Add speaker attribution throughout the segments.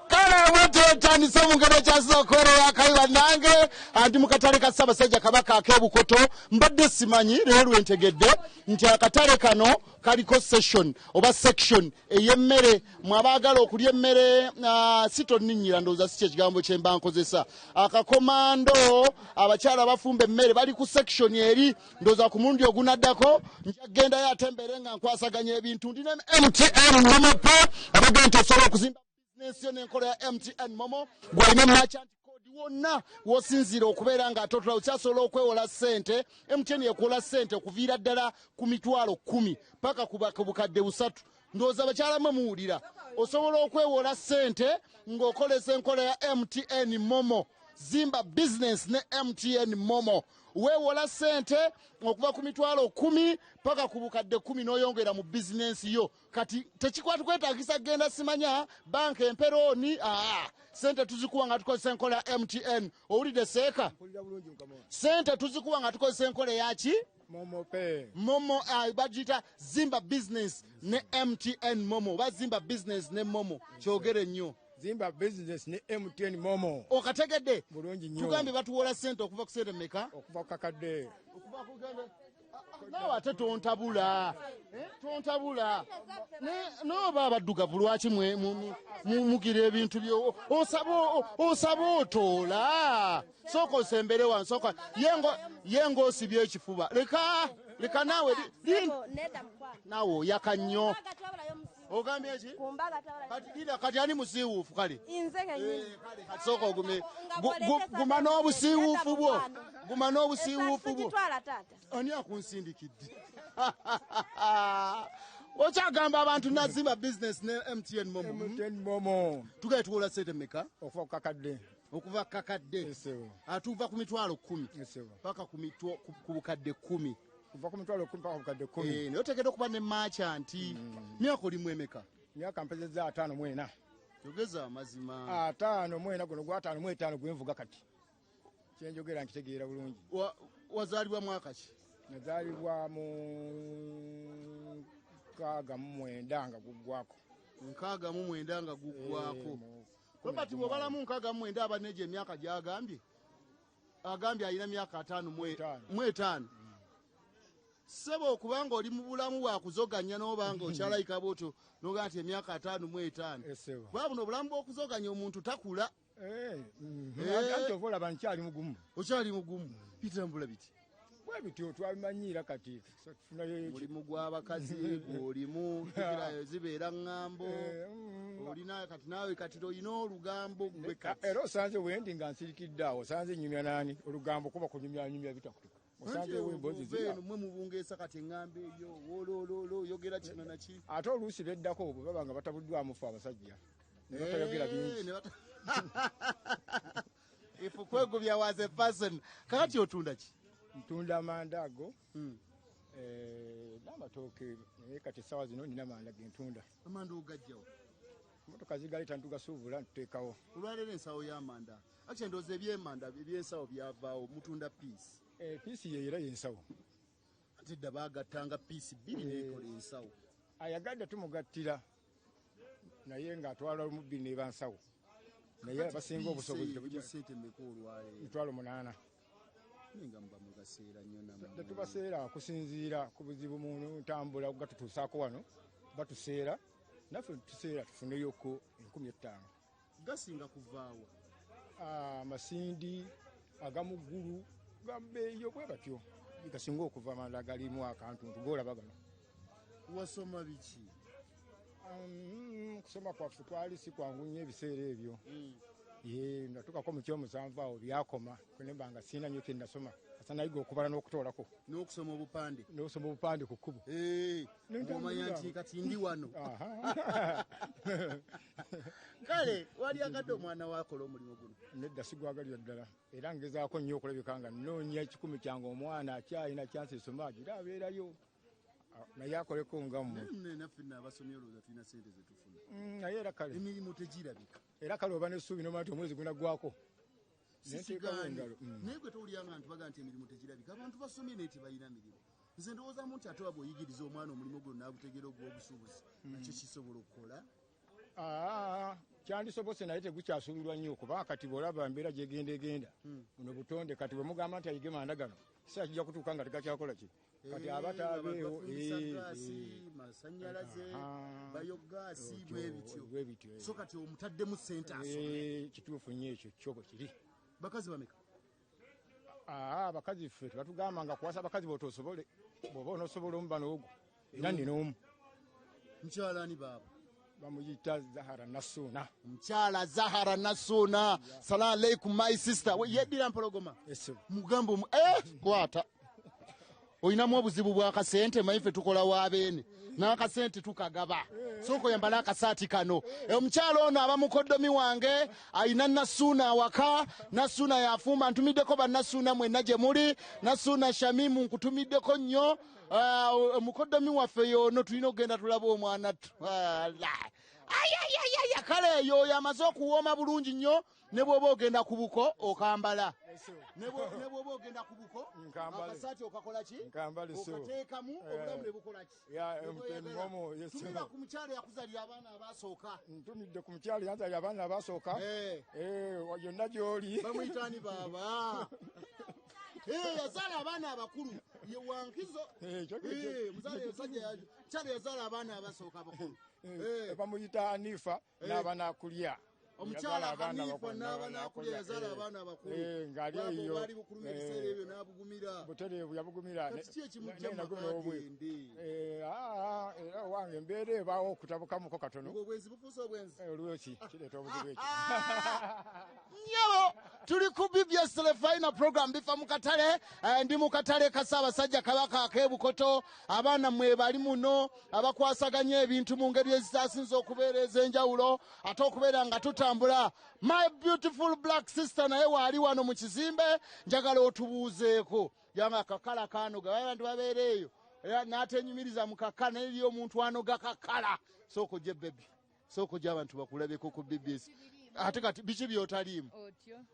Speaker 1: Kale mwatotandise mu ngero kyasookoolera kayiwa nange andi mu katale ka Ssaabasajja Kabaka ak'Ebukoto mbadde simanyi leero lwentegedde nti akatale kano kaliko session oba section ey'emmere mwabaagala okulya emmere sitonninnyira ndowooza si kyekigambo kye mba nkozesa akakomando abakyala abafumba emmere bali ku section eri ndowooza ku mulundi ogunaddako njagendayo ate mbeere nga nkwasaganya ebintu ndina MTN Momopa abaga nti osobola okuzimba bizinensi n'enkola ya MTN Momo gwalina merchant code wonna wosinzira okubeera nga atotola okyasobola okwewola ssente MTN yekola ssente okuviira ddala ku mitwalo 10 paka ku bukadde 3 ndowooza bakyala mwe muwulira osobola okwewola ssente ng'okolesa enkola ya MTN Momo zimba business ne MTN Momo weewola ssente okuva ku mitwalo 10 paka ku bukadde 10 n'oyongera mu bizinensi yo kati tekikwata kwetaagisa genda simanya banka emperooni ssente tuzikuwa nga tukozesa enkola ya MTN owulidde seeka ssente tuzikuwa nga tukozesa enkola yaki Momo bagiyita zimba business ne MTN Momo oba zimba business ne Momo kyogere nnyo
Speaker 2: Zimba business ne MTN Momo.
Speaker 1: Okategedde.
Speaker 2: Bulungi nnyo.
Speaker 1: Tugambe batuwola ssente okuva ku ssente mmeka?
Speaker 2: Okuva ku kakadde.
Speaker 1: Okuva ku gende. Naawe ate tontabula. Tontabula. N'oba abaddugavu lwaki mugira ebintu byo osaba otoola. Sooka osembere wansi sooka yengo osibye ekifuba. Leka naawe naawe oyaka nnyo. Ogambye ki? Kati ani musiiwuufu kale?
Speaker 3: Inze kennyini.
Speaker 1: Kati sooka ogume. Guma n'obusiiwuufu bwo. Guma n'obusiiwuufu bwo. Ani akunsindikidde? Okyagamba abantu nazimba business ne MTN Momo.
Speaker 2: MTN Momo.
Speaker 1: Tugaye tuwola ssente mmeka?
Speaker 2: Okuva ku kakadde.
Speaker 1: Okuva ku kakadde. Atuuva ku mitwalo 10. Paka ku bukadde 10.
Speaker 2: Kuva ku mitwalo 10 paka ku bukadde 10.
Speaker 1: Naye oteekeddwa okuba ne merchant. Myaka olimu emeka?
Speaker 2: Myaka mpezezza 5 mu 4.
Speaker 1: Yogeza amazima.
Speaker 2: 5 mu 4 guno gwa 5 mu 5 gwenvuga kati. Kyenjogera nkitegeera bulungi.
Speaker 1: Wazaalibwa mwaka ki?
Speaker 2: Nazaalibwa mu 69 nga guggwako.
Speaker 1: 69 nga guggwako. Robert bw'obalamu 69 aba neje emyaka gy'agambye? Agambye alina myaka 5 mu 5. Sebo kubanga oli mu bulamu bwa kuzoganya n'obanga okyalayika bw'otyo n'ogaa nti emyaka 5 mu 5. Bwa buno obulamu bw'okuzoganya omuntu takula.
Speaker 2: Ate oba olaba nkyali mugumu.
Speaker 1: Okyali mugumu. Bitambula biti.
Speaker 2: Bwe bityo twabimanyiira kati.
Speaker 1: Mulimu gw'abakazi gw'olimu tukirayo zibeera ŋŋambo. Olina kati naawe kati olina olugambo gwe kati.
Speaker 2: Era osanze wendi nga nsirikidde awo osanze nnyumya nani olugambo kuba kunyumya bitakutuka.
Speaker 1: Mwe mubungeesa kati eŋŋambo eyo wolololo yogera kino naki
Speaker 2: ate oluusi beddako bwe baba nga batabuddwamu fe abasajja ne batayogera bingi.
Speaker 1: Ifu kwegubya was a person. Kakati otunda ki?
Speaker 2: Ntunda amanda ago n'amatooke naye kati essaawa zino nina amanda ge ntunda.
Speaker 1: Amanda ogajjawo?
Speaker 2: Emmotoka zigaleta ntugasuubula ntuteekawo.
Speaker 1: Olwaleero ensawo y'amanda akye ndowooza eby'emanda eby'ensawo byavaawo mutunda piisi.
Speaker 2: Piisi ye era y'ensawo.
Speaker 1: Ate dda baagattanga piisi 2 n'ekola ensawo.
Speaker 2: Ayagadde tumugattira naye ng'atwala omubbi n'eba nsawo. Naye abasinga obusobozi
Speaker 1: ssente mmeka olwaleero?
Speaker 2: 8,000.
Speaker 1: Nga muba mugaseera nnyo namwe.
Speaker 2: Tubaseera kusinziira ku buzibu mu ntambula gatutuusaako wano batuseera naffe tuseera tufuneyo ku 15,000.
Speaker 1: Gasinga kuvaawa?
Speaker 2: Amasindi agamuggulu gambeeyo bwe batyo gasinga okuva amanda galimu akantuntu goolaba gano.
Speaker 1: Wasoma biki?
Speaker 2: Kusoma kwaffe twali si kwangu nnyo ebiseera ebyo. Natukako mu kyomusanvu awo byakoma kunemba nga siina nnyo kye nasoma asa nayiga okubala n'okutoolako
Speaker 1: n'okusoma obupande.
Speaker 2: N'osoma obupande ku kkubo.
Speaker 1: Ng'omanya nti kati ndi wano. Kale wali agadde omwana waakola omulimu guno?
Speaker 2: Nedda sigwagalira ddala era ngezaako nnyo okulabika nga nnoonya ekikumi kyange omwana akyalina kyansi esoma agira abeerayo naye akoleko nga mmwe.
Speaker 1: Naffe abasomyi olowooza tulina ssente ze tufuna.
Speaker 2: Naye era kale
Speaker 1: emirimu tegirabika.
Speaker 2: Era kale oba n'essuubi n'omanya nti omwezi gunaggwako.
Speaker 1: Naye gwe towulyanga nti baga nti emirimu tegirabika abantu basomye naye tebalina mirimu. Nze ndowoozamu nti ate waba oyigiriza omwana omulimu guno n'agutegeera ogw'obusuubuzi nakyo kisobola okukola.
Speaker 2: Kyandisobose naye tegukyasuulirwa nnyo kuba kati bw'olaba embeera gyegenda buno butonde kati bwe mugamba nti ayige manda gano si akijja kutuuka nga tegakyakola ki kati abataabeewo
Speaker 1: masannyalaze bayogaasi bwe bityo so kati omutaddemu ssente
Speaker 2: kituufu nnyo ekyo kyoko kiri
Speaker 1: bakazi bameka
Speaker 2: abakazi ffe tebatugamba nga kuwasa abakazi bootosobole bw'oba onoosobola omu bano ogwo era nnina omu
Speaker 1: mukyalaani baabo
Speaker 2: bamuyita Zahara Nasuna
Speaker 1: mukyala Zahara Nasuna salamu aleikum my sister yeddira mpologoma mugambo kwata oyinamu obuzibu bw'akasente maife tukola wabeene n'akasente tukagaba soko yambala akasaati kano omukyalo ono abamukoddomi wange ayina Nasuna awaka Nasuna yafumba ntumiddeko bannasuna mwenna gye muli Nasuna Shamimu nkutumiddeko nnyo mukoddomi waffe yono tulina okugenda tulaba omwana kale eyo yamaze okuwooma bulungi nnyo ne bw'oba ogenda ku buko okambala ne bw'oba ogenda ku buko akasaati okakola ki okateekamu obulamu ne bukola ki tumira ku mukyalo yakuzalira abaana abasooka
Speaker 2: ntumidde ku mukyalo yanzalira abaana abasooka yonna gy'oli
Speaker 1: bamuyitaani baaba yazaala abaana abakulu ye wankizo mukyalo yazaala abaana abasooka abakulu
Speaker 2: bamuyita Anifa n'abanakulya
Speaker 1: omukyala Hanifa n'abanakulya yazaala abaana abakulu
Speaker 2: ng'ali eyo
Speaker 1: bwali bukuluma ebiseera ebyo n'abugumira
Speaker 2: butereevu yabugumira
Speaker 1: kati ki ekimujja mumagende
Speaker 2: era wange embeera ebaawo okutabukamuko katono
Speaker 1: obwenzi bufuuse obwenzi
Speaker 2: olwoki kireeta obuzibu ekyo
Speaker 1: nyabo tuli ku BBS Telefina program bifa mu katale ndi mu katale ka Ssaabasajja Kabaka ak'ebukoto abaana mwe bali muno abakwasaganya ebintu mu ngeri ezitasinza okubeera ez'enjawulo ate okubeera nga tutambula my beautiful black sister naye waali wano mu kizimbe njagala otubuuzeeko yanga akakala kanoga abantu babeera eyo n'atenyumiriza mu kakala naye eriyo omuntu anoga kakala sooka ojje bebi sooka ojje abantu bakulabeko ku BBS ate kati biki byotaliimu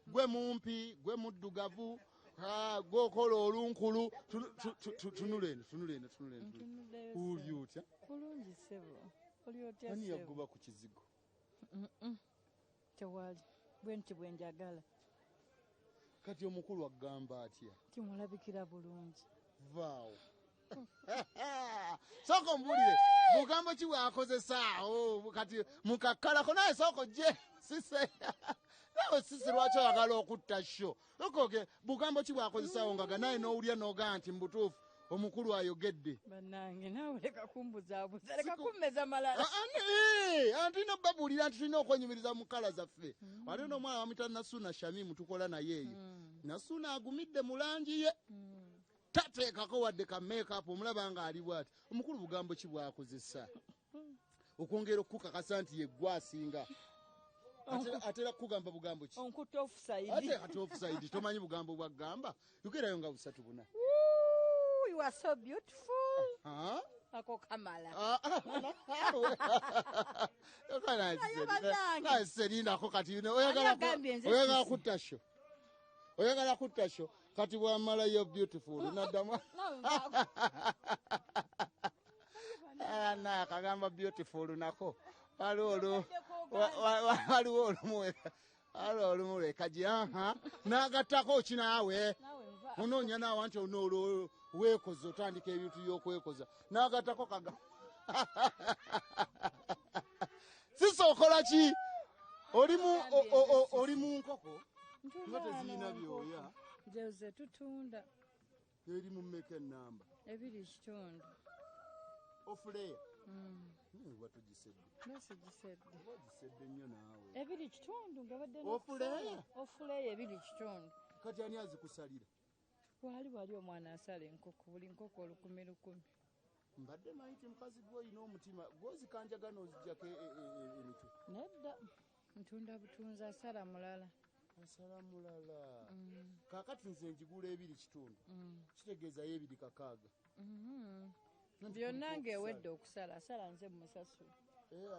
Speaker 1: gwe mumpi gwe muddugavu gwokola olunkulu tunulene uli otya ani yagoba ku kizigo
Speaker 3: tewali bwenti bwenjagala
Speaker 1: kati omukulu agamba atya
Speaker 3: timulabikira bulungi
Speaker 1: vaawo soko mbulire bugambo ki bwakozesaawo kati mukakkalako naye soko gye sise nawe sisi lwaki oyagala okutta sho okoge bugambo ki bwakozesaawo nga naye n'owulya n'ogaa nti mbutuufu omukulu ayogedde
Speaker 3: bannange naawe leka kumbuzaabuza leka kummeza malala
Speaker 1: tulina babuulira nti tulina okwenyumiriza mu kkala zaffe ate n'omwana bamuyita Nasuna Shamimu tukola naye eyo Nasuna agumidde mu langi ye tateekako wadde ka make-up omulaba nga ali bw'ati omukulu bugambo ki bwakozesa okwongera okukakasa nti ye gwasinga atera kugamba bugambo ki
Speaker 3: onkuta offside
Speaker 1: ate kati offside tomanyi bugambo bwagamba yogerayo nga busatu buna
Speaker 3: you are so beautiful ako kamala
Speaker 1: serinako kati oyagala kutta sho kati bwamala yo beautiful naddamu akagamba beautiful nako waliwo olumuweka gyaha n'agattako kinaawe onoonya naawe nti onoolwo weekoza otandika ebintu by'okwekoza n'agattako kaga sisookola ki oli mu nkoko nga teziyina byoya
Speaker 3: nze tutunda
Speaker 1: eri mu mmeka ennamba
Speaker 3: 2.5
Speaker 1: ofuleya watugisedde wagisedde nnyo naawe
Speaker 3: 2.5 nga badde
Speaker 1: ofuleya
Speaker 3: 2.5
Speaker 1: kati ani azikusalira
Speaker 3: wali omwana asala enkoko buli nkoko 10,000
Speaker 1: mbadde manyi ti mukazi gw'olina omutima gwozikanjaga n'ozijjako emitwe
Speaker 3: nedda ntunda butunzi asala mulala
Speaker 1: kaakati nze njigula 2.5 kitegeezayo 2,600
Speaker 3: byonna ng'ewedde okusala asala nze musasula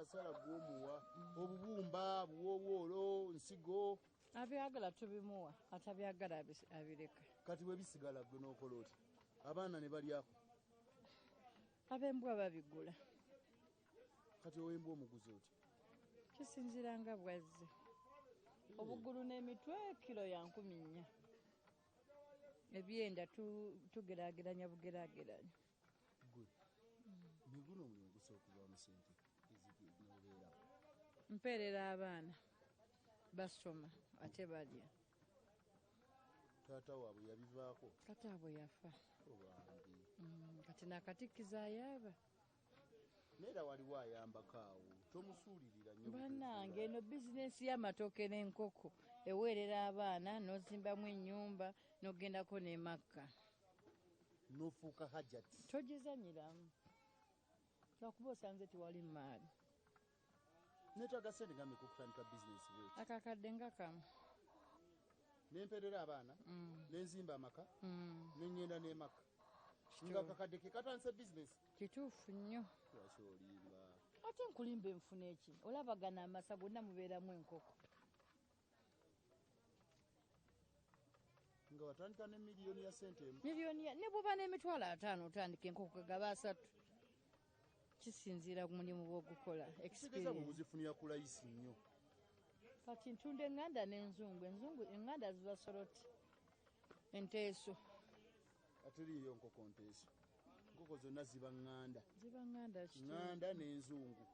Speaker 1: asala gw'omuwa obubumba buwowoolo nsigo
Speaker 3: abyagala tubimuwa atabyagala abireka
Speaker 1: kati we bisigala gwe n'okola oti abaana ne balyako
Speaker 3: ab'embwa babigula
Speaker 1: kati ow'embwa omuguzi oti
Speaker 3: kisinzira nga bwazze obugulu n'emitwe kilo ya 14 ebyenda tugeraageranya bugeraageranya
Speaker 1: miguno omulimu gusooka mu sente ezinobeera
Speaker 3: mpeerera abaana basoma ate balya
Speaker 1: taata waabwe yabivaako
Speaker 3: kataabwe yafa
Speaker 1: obambi
Speaker 3: kati nakatikiza ayaba
Speaker 1: neera waliwo ayambako awo tomusuulirira nnyo
Speaker 3: bannange eno bizinesi y'amatooke n'enkoko eweerera abaana n'ozimbamu ennyumba n'ogendako n'emakka
Speaker 1: n'ofuuka hajati
Speaker 3: togizanyiramu lwakuba osanze tiwali maali
Speaker 1: neetaaga sente ngambe kukutandika bizinesi bweti
Speaker 3: akakadde nga kamu
Speaker 1: nemperera abaana nenzimba amaka neŋŋenda n'emaka nga kakadde ke katandise bizinesi
Speaker 3: kituufu nnyo
Speaker 1: lwaki olimba
Speaker 3: ate nkulimba enfuna eki olabagana amasa gonna mubeeramu enkoko
Speaker 1: nga watandika ne miliyoni ya sente emu
Speaker 3: miliyoni ne bw'oba n'emitwalo 5 otandika enkoko gaba 3 kisinziira ku mulimu gw'ogukola
Speaker 1: kitegeeza bwe muzifunira ku layisi nnyo
Speaker 3: kati ntunda eŋŋanda n'enzungu eŋŋanda ziba soroti enteeso
Speaker 1: ate liiyo nkoko nteeso enkoko zonna ziba ŋŋanda
Speaker 3: kiti
Speaker 1: ŋŋanda n'enzungu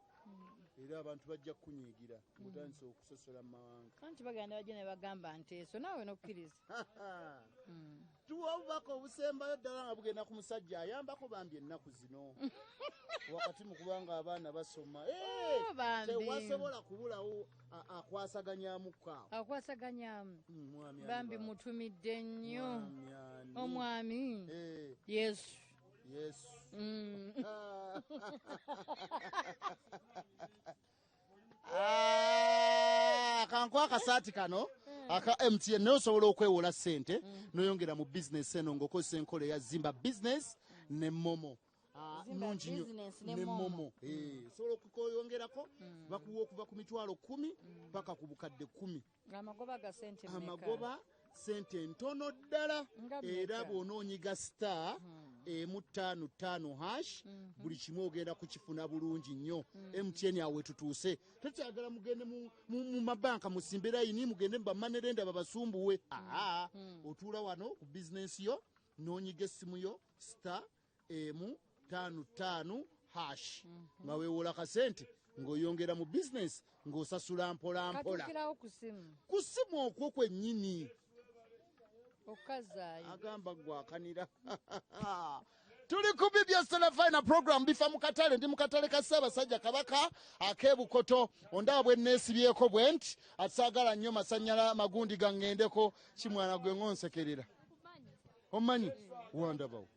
Speaker 1: era abantu bajja kukunyiigira ng'otandise okusosola mu mawanga
Speaker 3: anti bagenda bajja ne bagamba nteeso naawe nokkiriza
Speaker 1: tuwa obubaka obusembayo ddala nga bugenda ku musajja ayambako bambi ennaku zino wakati mu kubanga abaana basoma tewasobola kubulawo akwasaganyamuko awo
Speaker 3: akwasaganyamu bambi mutumidde nnyo omwami yesu
Speaker 1: kankwa akasaati kano aka MTN naye osobola okwewola ssente noyongera mu bizinesi eno ng'okozesa enkola eya Zimba Business ne Momo nungi nnyo ne Momo osobola okuyongerako bakuwa okuva ku mitwalo 10 paka ku bukadde 10
Speaker 3: amagoba
Speaker 1: sente ntono ddala era bw'onoonyiga star emu 55 buli kimu ogenda kukifuna bulungi nnyo MTN awe tutuuse tekyagala mugende mu mabanka musimbe layini mugende mu bamanerenda babasumbuwe otuula wano ku bizinesi yo noonyiga essimu yo star emu 55 nga weewola kasente ng'oyongera mu bizinesi ng'osasula mpola mpola ku ssimu okwo kwennyini agamba gwakanira tuli ku bibya Stellafina program bifa mu katale ndi mu katale ka Ssaabasajja Kabaka ak'ebukoto ondaba bwe neesibyeko bwe nti asaagala nnyo masanyala magundi gaŋŋendeko kimwana gwe ngonsekerera omanyi wandabawo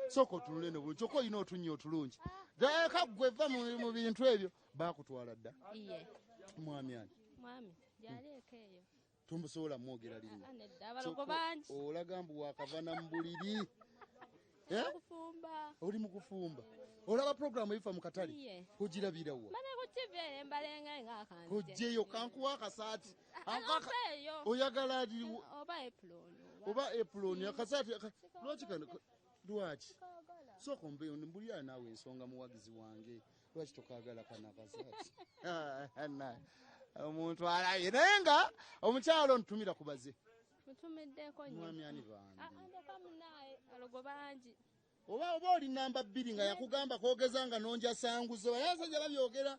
Speaker 1: soko tunule ne bulungi kyokka olina otunnya otulungi eka ggwe va mu bintu ebyo baakutwala dda mwami ani
Speaker 4: gyaleeka eyo
Speaker 1: tumusobola mwogera linnya
Speaker 4: abalogo bangi
Speaker 1: olaga mbu wakavana mu buliri
Speaker 4: kufumba
Speaker 1: oli mu kufumba olaba programu ebifa mu katale ogirabira wa
Speaker 4: mana ku TV embalenga ng'akanze
Speaker 1: kujjeyo kankuwa akasaati
Speaker 4: eyo
Speaker 1: oyagala
Speaker 4: oba
Speaker 1: epuloni akasaati lwaki kano lwaki sooka ombeyo mbulira naawe ensonga muwagizi wange lwaki tokaagala kana akasaati omuntu alaye naye nga omukyalo ntumira kubaze
Speaker 4: mutumiddeko
Speaker 1: mwami ani bandi
Speaker 4: andeka munaye alogo bangi
Speaker 1: oba oli namba 2 nga yakugamba kogeza nga nonja sanguzo bayasajja babyogera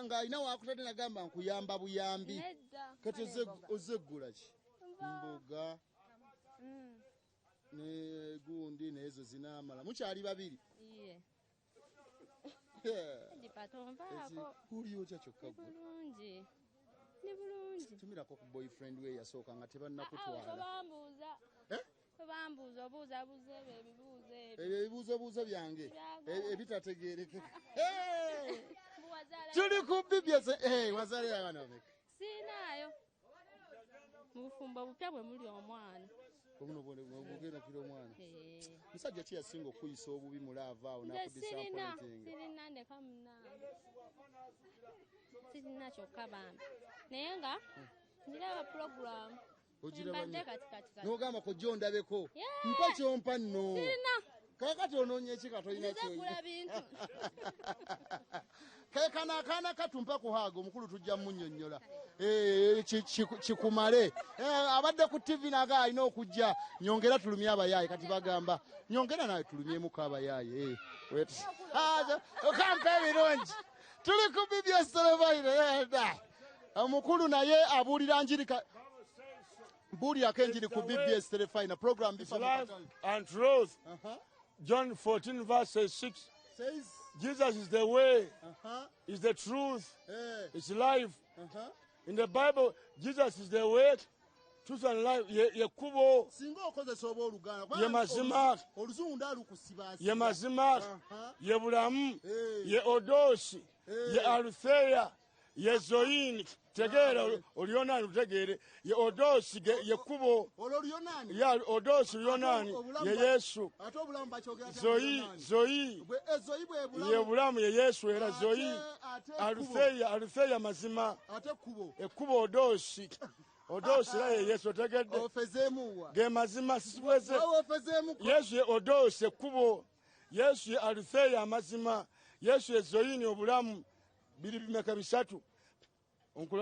Speaker 1: nga alina wakutadde nagamba nkuyamba buyambi kati ozeggula ki mboga ne gundi nezo zinamala mukyali babiri uliocha kyokka
Speaker 4: bulungi ni bulungi
Speaker 1: tumirako ku boyfriend we yasooka nga tebannakutwala
Speaker 4: bambuuza obuuzabuuza
Speaker 1: ebibuuzobuuzo byange ebitategeerekeka tuli ku bibyese wazaalira abaana bameka
Speaker 4: siinaayo mu bufumbo bupya bwe muli omwana
Speaker 1: obugenda kira omwana musajja ki yasinga okuyisa obubi mulaava awo nakudisapointinga
Speaker 4: sirina ndeka munange sirina kyokka bambi naye nga ndiraaba puroguramu
Speaker 1: ogiraba nogamba kojja ondabeko mpa kyompa nno kati ononye ekika tolina
Speaker 4: Nzegula bintu.
Speaker 1: kekanaakaana katumpa kuhaaga omukulu tujja munnyonnyola kikumale abadde ku tv naga alina okujja nyongera tulumye abayaaye kati bagamba nyongera nawe tulumyemuko abayaaye okampa ebirungi tuli ku BBS television omukulu naye abuulira njirika buulirako enjiri ku BBS television program
Speaker 5: life and truth. John 14 verse 6
Speaker 1: says
Speaker 5: Jesus is the way, is the truth, is life. In the Bible, Jesus is the way, truth and life. Yekubo,
Speaker 1: singa okozesa oba oluganda
Speaker 5: ye mazima,
Speaker 1: oluzungu ndalukusibaasi
Speaker 5: ye mazima, ye bulamu, ye odosi, ye alutheya, ye zoini. Tegera olionani utegere ye odosi ye kubo
Speaker 1: olionani
Speaker 5: ya odosi olionani ye Yesu
Speaker 1: ate obulamu bakyogera
Speaker 5: zoyi ye bulamu ye Yesu era zoyi alutheya mazima
Speaker 1: ate kubo
Speaker 5: ekubo odosi la ye Yesu tegedde
Speaker 1: ofezemuwa
Speaker 5: ge mazima sisibweze
Speaker 1: ofezemuwa
Speaker 5: Yesu ye odosi ekubo Yesu ye alutheya mazima Yesu ye zoyini obulamu biri bimeka bisatu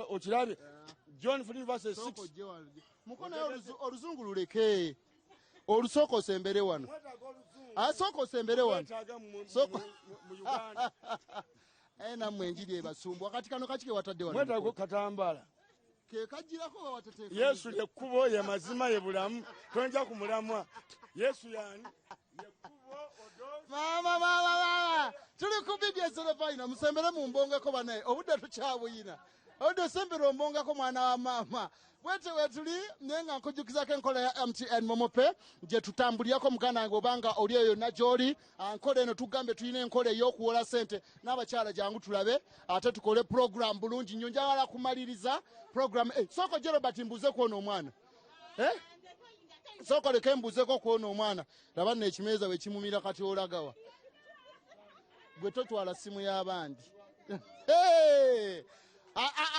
Speaker 5: okirabye John 14 verse 6
Speaker 1: mukono oluzungu luleke olusoko sembere wano asoko sembere wano soko namwe enjiri ebasumbwa kati kano kakike watadde wano
Speaker 5: mwetago katambala
Speaker 1: ke kajirako watateka
Speaker 5: Yesu yekubo ye mazima ye bulamu tonja kumulamwa Yesu yani yekubo odo
Speaker 1: mama tuli ku BBS television musembere mu mbongeko banaye obudde tukyabuyina Odo sembero mbongako mwana wa mama. Wetuli nenga nkujukizako enkola ya MTN Momope je tutambuliyako muganda wange obanga oli eyo na joli ankola eno tugambe tulina enkola ey'okuwola sente n'abakyala jangu tulabe ate tukole program bulungi nnyo njagala kumaliriza program soko je Robert mbuze kuona omwana soko leke mbuzeko kuona omwana laba nno ekimeza we kimumira kati olagawa gwe totwala simu y'abandi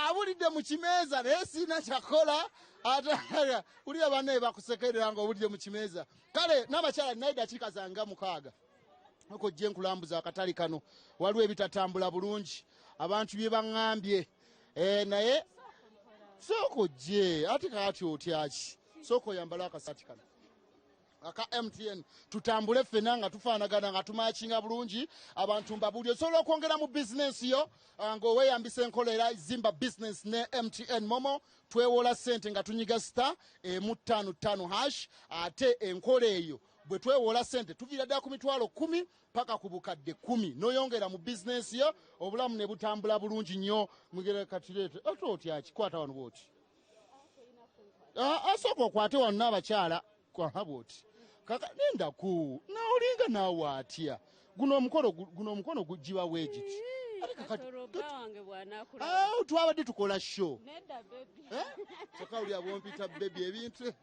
Speaker 1: abulidde mu kimeeza naye siina kyakola ate uli abanne bakusekerera nga obulidde mu kimeeza kale n'abakyala naye dakiika zanga 6 oko gye nkulambuza akatali kano waliwo ebitatambula bulungi abantu bye baŋŋambye naye soko gye ate kaati otyaki soko yambala akasaati kano aka MTN tutambule ffena nga tufaanagana nga tumakinga bulungi abantu mbabulyo osobola okwongera mu bizinensi yo ng'oweyambisa enkola era zimba business ne MTN Momo twewola ssente nga tunyiga star 155# ate enkola eyo bwe twewola ssente tuviira ddala ku mitwalo 10 paka ku bukadde 10 n'oyongera mu bizinensi yo obulamu ne butambula bulungi nnyo mugere katireete ate otyaki kwata wano bwoti asooka okwate wano n'abakyala kwa bwoti kaka nenda ku naolinga nawe atya guno omukono gujiba wegiti twabadde tukola show kyokka uli abompita bebi ebintu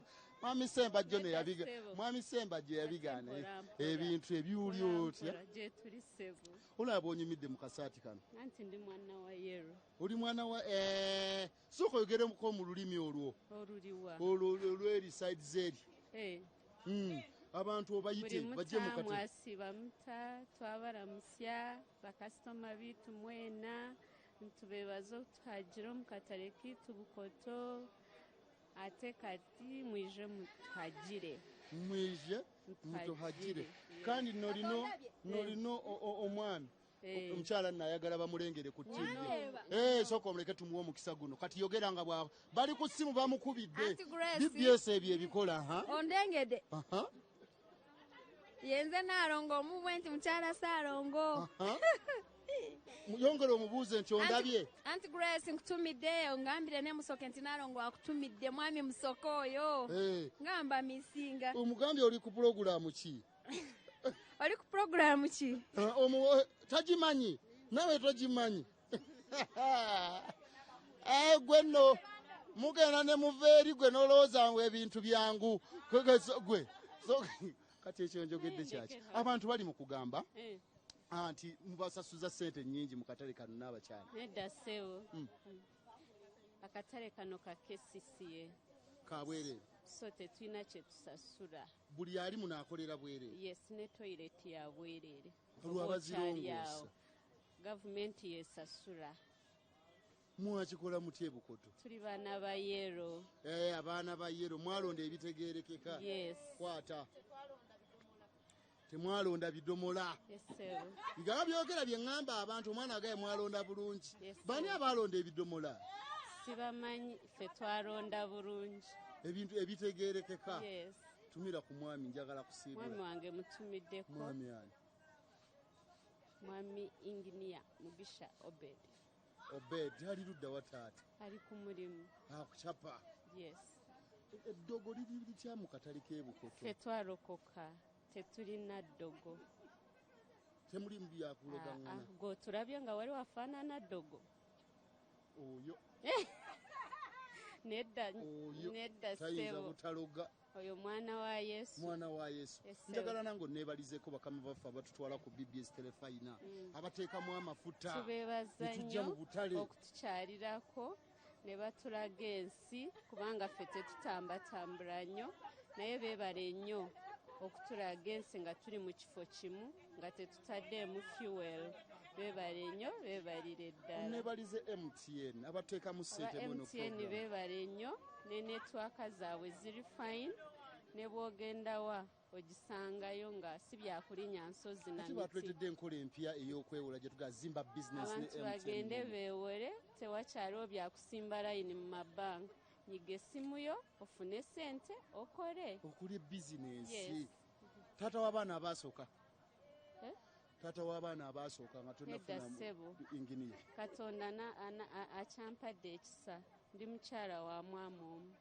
Speaker 1: mwami Sembajjo ne yabiga mwami Sembajjo yabigaana ebintu ebyuli otya olaba onyumidde mu kasaati kano
Speaker 4: Anti ndi mwana wa Yero.
Speaker 1: oli mwana wa sooka oyogereko mu lulimi olwo olw'eri side zeri abantu obayite bajje mu kati
Speaker 4: mwasiba muta twabaramusya bakasitoma bitu mwena ntubebaza okutuhagira mu katare kitu bukoto ate kati mwije mutuhagire kandi nolino omwana omukyala nayagala bamulengere ku TV sooka omuleke tumuwe omukisa guno kati yogera nga bwaba bali ku ssimu bamukubidde BBS ebyo ebikola
Speaker 6: ondengede yenze nalongo omubwe nti mukyala saalongo
Speaker 1: yongera omubuuze nti ondabye
Speaker 6: anti Grace nkutumidde ongambire ne musoke nti nalongo akutumidde mwami musoko oyo ngamba misinga
Speaker 1: omugambye oli ku pulogulaamu ki
Speaker 6: oli ku pulogulaamu ki
Speaker 1: tagimanyi nawe togimanyi gwe nno mugenda ne muveeri gwe nolowooza ngu ebintu byangu gwe kati ekyo njogedde kyaki abantu bali mu kugamba nti mubasasuza ssente nnyingi mu katale kano n'abakyala
Speaker 4: nedda sewo akatale kano kakesisiye kabwere
Speaker 6: so tetulina kye tusasula.
Speaker 4: buli ali munaakolera bwerere.
Speaker 6: Yes, ne toilet ya bwerere.
Speaker 4: Olwabazirongoosa
Speaker 6: gavumenti yesasula.
Speaker 4: mwakikola mutya Bukoto?
Speaker 6: Tuli baana ba yero.
Speaker 4: Abaana ba yero mwalonda ebitegeerekeka.
Speaker 6: Yes.
Speaker 4: Kwata temwalonda bidomola.
Speaker 6: Yes, sir.
Speaker 4: Nga byogera bye ŋŋamba abantu omwana agaye mwalonda bulungi.
Speaker 6: Yes,
Speaker 4: bani abalonda ebidomola?
Speaker 6: Sibamanyi ffe twalonda bulungi.
Speaker 4: Ebintu ebitegeerekeka.
Speaker 6: Yes.
Speaker 4: Tumira ku mwami njagala kusiibula.
Speaker 6: Mwami wange mutumiddeko.
Speaker 4: Mwami ani?
Speaker 6: Mwami Engineer Mugisha Obed.
Speaker 4: Obed ali ludda wa taata?
Speaker 6: Ali ku mulimu.
Speaker 4: Akucapa.
Speaker 6: Yes.
Speaker 4: Eddogo liri litya mu katale k'e Bukoto?
Speaker 6: Ffe twalokoka tetulina ddogo.
Speaker 4: Temuli mu byakulogangana?
Speaker 6: Gw'otulabye nga wali wafaanana ddogo.
Speaker 4: Oyo.
Speaker 6: Nedda
Speaker 4: tayinza
Speaker 6: ssebo.
Speaker 4: butaloga.
Speaker 6: Oyo mwana wa Yesu.
Speaker 4: Mwana wa Yesu. Njagala nange neebalizeko bakama baffe abatutwala ku BBS Telefayina abateekamu amafuta.
Speaker 6: Tubeebaza
Speaker 4: netujja mu
Speaker 6: nnyo
Speaker 4: butale
Speaker 6: okutukyalirako ne batulaga ensi kubanga ffe tetutambatambula nnyo naye beebale nnyo okutulaga ensi nga tuli mu kifo kimu nga tetutaddeemu fuel. Beebale nnyo beebalire ddala.
Speaker 4: neebalize MTN abateekamu ssente mweno
Speaker 6: MTN beebale nnyo ne netwaka zaabwe ziri fine ne bw'ogendawa ogisangayo nga si byakulinya nsozi na
Speaker 4: miti. Batuleetedde enkola empya ey'okwewola gye tugazimba bizinesi ne
Speaker 6: abantu bagende beewole tewakyaliwo byakusimba layini mu mabanka. Nyiga essimu yo ofune ssente okole.
Speaker 4: okulya bizinesi.
Speaker 6: Yes.
Speaker 4: Taata w'abaana abaasooka. Taata w'abaana abaasooka nga tonafuna inginiya.
Speaker 6: Katonda akyampadde ekisa. Ndi mukyala wa mwami omu.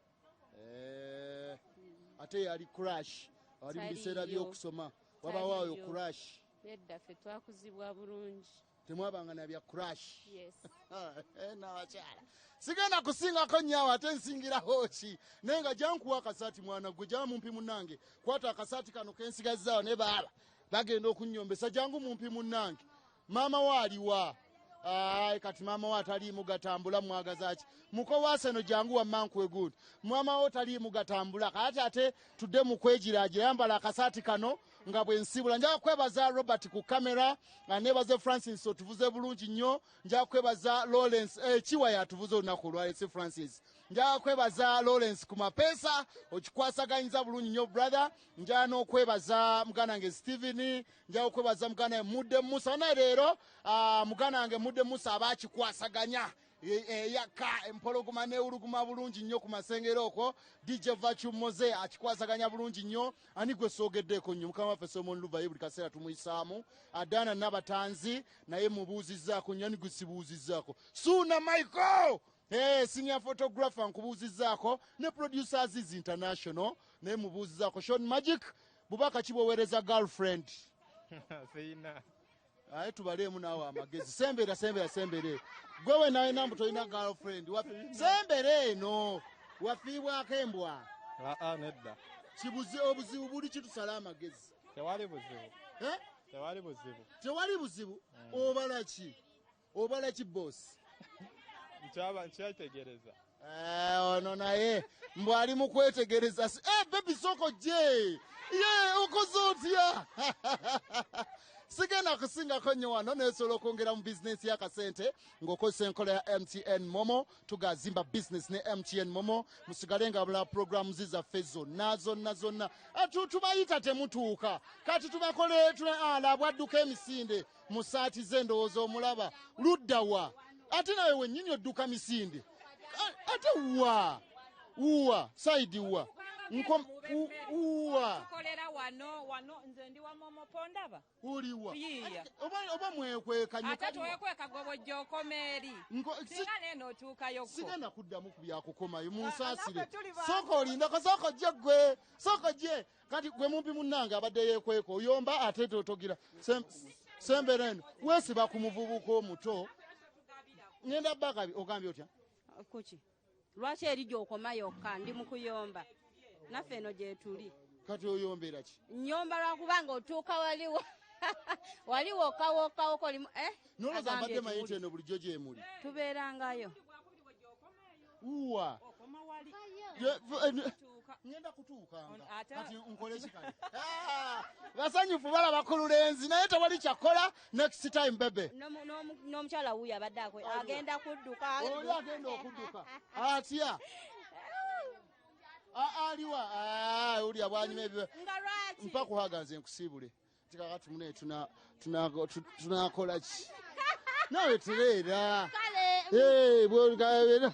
Speaker 4: Ate yali crash ali mu biseera by'okusoma wabawaayo crash.
Speaker 6: Nedda ffe twakuzibwa bulungi.
Speaker 4: Temwabanga na bya crash.
Speaker 6: Yes.
Speaker 4: N'abakyala sigenda kusingako nnyawo ate nsingiraho ki naye nga jankuwa akasaati mwana gwe jama mumpi munnange kwata akasaati kano kensigazaawo ne baaba bagenda okunnyombesa jangu mumpi munnange. Maama waaliwa kati maama wa taliimu gatambula mwagazaki muko waseno jangu wa manku egundi maama wo taliimu gatambula kati ate tudde mu kwegiraagira yambala akasaati kano nga bwe nsibula. Njaga kwebaza Robert ku kamera nebaze Francis otuvuze bulungi nnyo. Njaga kwebaza Lawrence kiwa yatuvuze olunaku olwaleese Francis. Njaga kwebaza Lawrence ku mapeesa okikwasaganyiza bulungi nnyo brother. Njaga n'okwebaza mugana wange Steven. Njaga okwebaza mugana wange Mudde Musa naye leero mugana wange Mudde Musa abakikwasaganya yaka empologoma neewuluguma bulungi nnyo ku masengero okwo. DJ Vacuum Moze akikwasaganya bulungi nnyo. Ani gwe soogeddeeko nnyo mukama waffe Solomon Luvayo buli kaseera tumuyisaamu. Adana Nabatanzi naye mubuuzizzaako nnyo ani gwe sibuuzizzaako. Suuna Michael senior photographer nkubuuzizzaako ne producer Aziz International naye mubuuzizzaako. Sean Magic bubaka kibwewereza girlfriend.
Speaker 7: Sina.
Speaker 4: Aye tubaleemu naawe amagezi. Sembere. Gwewe nawe nambu tolina girlfriend. Sembere eno. Wafiibwako embwa.
Speaker 7: Nedda.
Speaker 4: Obuzibu buli kitusala amagezi.
Speaker 7: Tewali buzibu. Tewali buzibu.
Speaker 4: Obala ki boss?
Speaker 7: Nkyategereza.
Speaker 4: Ono naye mbw ali mu kwetegereza. Baby soko je. Okoze otya? Sigenda kusingako nnyo wano nesobola okwongera mu bizinesi y'akasente ng'okozesa enkola ya MTN Momo. Tugazimba bizinesi ne MTN Momo. Musigale nga bula programu zaffe zonna. Tubayita temutuuka. Kati tubakole labwadduka emisinde mu saati z'endowooza omulaba. Ludda wa? Ate nawe wennyini odduka misinde. Ate uwa. Saidi uwa.
Speaker 8: Tukolera wano nze ndi wa Momo Pondaba.
Speaker 4: Uliwa.
Speaker 8: Yiya.
Speaker 4: Oba mwekweka nnyo.
Speaker 8: Ate twekweka gobojja okoma eri. Singa neno otuukayoko.
Speaker 4: Sigenda kuddamu ku byakukomayo munsaasire. Soko olindako soko gye gwe. Soko gye. Kati gwe mumpi munnange abadde yeekweka oyomba ate totogira. Sembere eno weesiba ku muvubuka omuto. Ngenda bakabi ogambye otya?
Speaker 9: Kuki. Lwaki eri gy'okoma yokka ndi mu kuyomba. Naffe eno gye tuli.
Speaker 4: Kati oyombera ki?
Speaker 9: Nnyomba lwakubanga otuuka wali wokawokawo limu
Speaker 4: noloza mbadde mayinti eno bulijjo gye muli.
Speaker 9: Tubeerangayo.
Speaker 4: Uwa. ngenda kutuukanga kati nkole kikale basanyufu balaba ku lulenzi naye tewali kyakola next time bebe
Speaker 9: n'omukyala wuyo abadde agenda kudduka
Speaker 4: oli agenda okudduka atya aliwa ulya bwanyuma ebyo mpa kuhaganze nkusiibule tikakati mune tunakola ki nawe tuleera bwolugabera